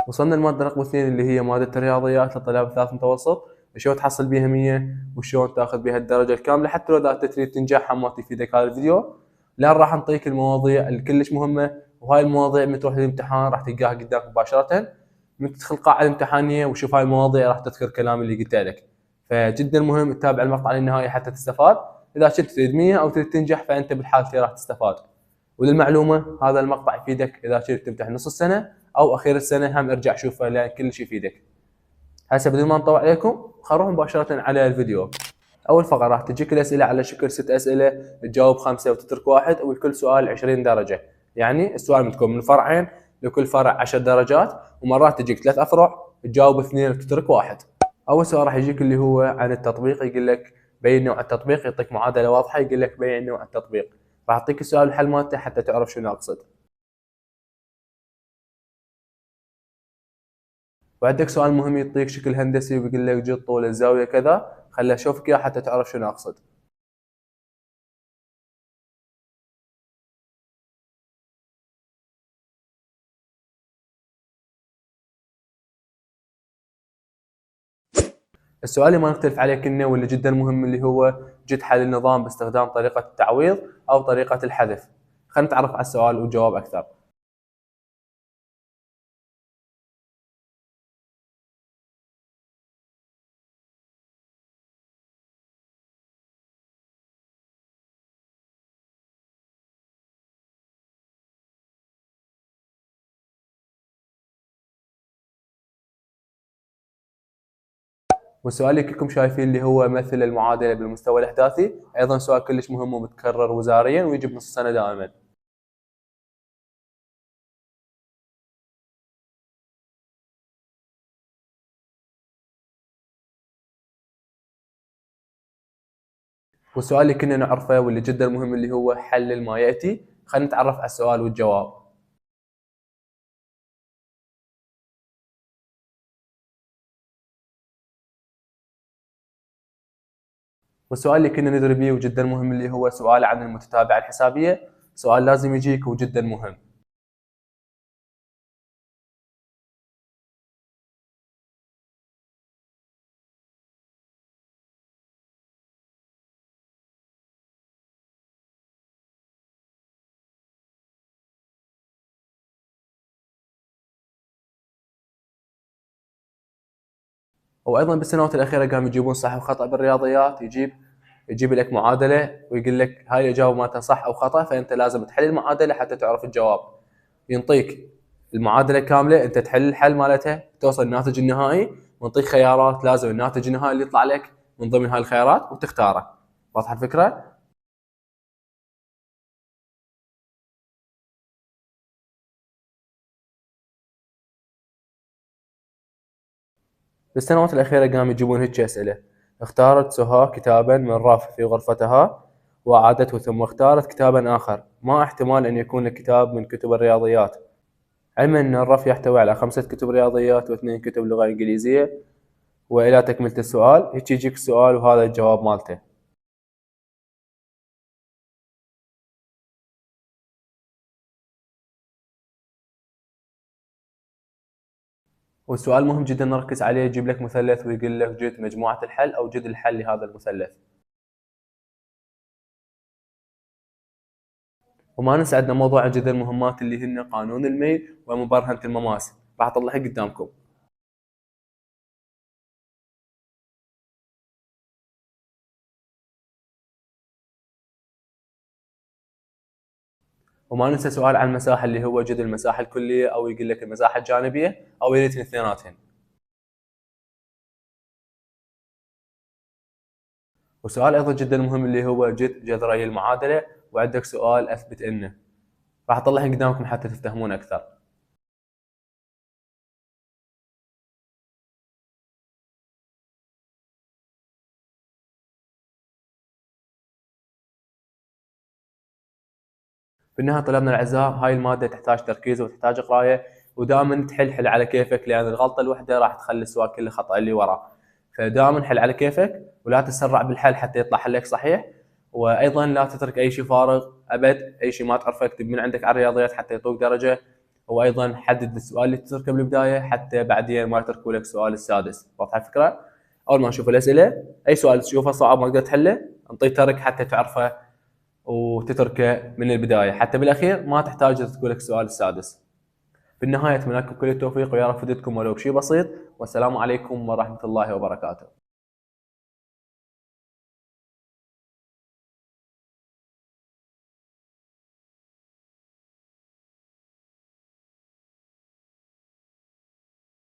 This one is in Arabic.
وصلنا لمادة رقم 2 اللي هي مادة الرياضيات لطلاب ثالث متوسط. شلون تحصل بيها 100 وشلون تاخذ بيها الدرجة الكاملة. حتى لو اذا تريد تنجح هم ما تفيدك هذا الفيديو، لان راح نعطيك المواضيع الكلش مهمة. وهاي المواضيع من تروح للامتحان راح تلقاها قدامك مباشرة. من تدخل قاعة الامتحانية وشوف هاي المواضيع راح تذكر كلام اللي قلت لك. فجدا مهم تتابع المقطع للنهاية حتى تستفاد. اذا كنت تريد 100 او تريد تنجح فانت بالحالتين راح تستفاد. وللمعلومة هذا المقطع يفيدك اذا تريد تمتحن نص السنة او اخير السنة، هم ارجع شوفه لان كلش يفيدك. هسه بدون ما نطول عليكم خلينا نروح مباشرة على الفيديو. اول فقرة راح تجيك الاسئلة على شكل 6 اسئلة، تجاوب 5 وتترك واحد، ولكل سؤال 20 درجة. يعني السؤال متكون من فرعين، لكل فرع 10 درجات، ومرات تجيك 3 افرع تجاوب 2 وتترك واحد. اول سؤال راح يجيك اللي هو عن التطبيق، يقول لك بين نوع التطبيق، يعطيك معادلة واضحة يقول لك بين نوع التطبيق. راح اعطيك السؤال الحل مالته حتى تعرف شنو اقصد. وعندك سؤال مهم يعطيك شكل هندسي ويقول لك جد طول الزاوية كذا، خلي اشوفك اياه حتى تعرف شنو اقصد. السؤال اللي ما نختلف عليه كنا واللي جدا مهم اللي هو جد حل النظام باستخدام طريقة التعويض او طريقة الحذف. خلينا نتعرف على السؤال والجواب اكثر. والسؤال اللي كلكم شايفين اللي هو مثل المعادلة بالمستوى الاحداثي، ايضا سؤال كلش مهم ومتكرر وزاريا ويجي بنص السنة دائما. والسؤال اللي كنا نعرفه واللي جدا مهم اللي هو حلل ما يأتي. خلينا نتعرف على السؤال والجواب. والسؤال اللي كنا ندري بيه وجدا مهم اللي هو سؤال عن المتتابعة الحسابية. سؤال لازم يجيك وجدا مهم. وايضا بالسنوات الاخيره قاموا يجيبون صح وخطا بالرياضيات. يجيب لك معادله ويقول لك هاي الاجابه مالتها صح او خطا، فانت لازم تحل المعادله حتى تعرف الجواب. ينطيك المعادله كامله، انت تحل الحل مالتها توصل الناتج النهائي، ويعطيك خيارات لازم الناتج النهائي اللي يطلع لك من ضمن هاي الخيارات وتختاره. واضحه الفكره؟ بالسنوات الأخيرة قاموا يجيبون هيك أسئلة. اختارت سهى كتابا من رف في غرفتها وأعادته، ثم اختارت كتابا آخر، ما احتمال أن يكون الكتاب من كتب الرياضيات؟ علما أن الرف يحتوي على 5 كتب رياضيات و2 كتب لغة إنجليزية. وإلى تكملة السؤال هيك يجيك السؤال وهذا الجواب مالته. والسؤال مهم جدا نركز عليه، يجيب لك مثلث ويقول لك جد مجموعة الحل أو جد الحل لهذا المثلث. وما ننسى عندنا موضوع جدا مهمات اللي هن قانون الميل ومبرهنة المماس، راح اطلعها قدامكم. وما ننسى سؤال عن المساحة اللي هو جد المساحة الكلية أو يقول لك المساحة الجانبية أو يا ريت الاثنيناتهم. وسؤال أيضا جدا مهم اللي هو جد جذري المعادلة، وعندك سؤال أثبت إنه. راح أطلعهم قدامكم حتى تفتهمون أكثر. في النهاية طلابنا الأعزاء، هاي المادة تحتاج تركيز وتحتاج قراية، ودائما حل على كيفك، لأن الغلطة الوحدة راح تخلي السؤال كله خطأ اللي وراه. فدائما حل على كيفك ولا تسرع بالحل حتى يطلع حلك صحيح. وايضا لا تترك اي شيء فارغ ابد، اي شيء ما تعرفه اكتب من عندك على الرياضيات حتى يعطوك درجه. وايضا حدد السؤال اللي تتركه بالبدايه حتى بعدين ما يتركوا لك سؤال السادس. واضحه الفكره؟ اول ما نشوف الاسئله اي سؤال تشوفه صعب ما تقدر تحله انطيه ترك حتى تعرفه وتتركه من البدايه، حتى بالاخير ما تحتاج تقول لك السؤال السادس. في النهايه اتمنى لكم كل التوفيق ويا رب فدتكم ولو بشيء بسيط، والسلام عليكم ورحمه الله وبركاته.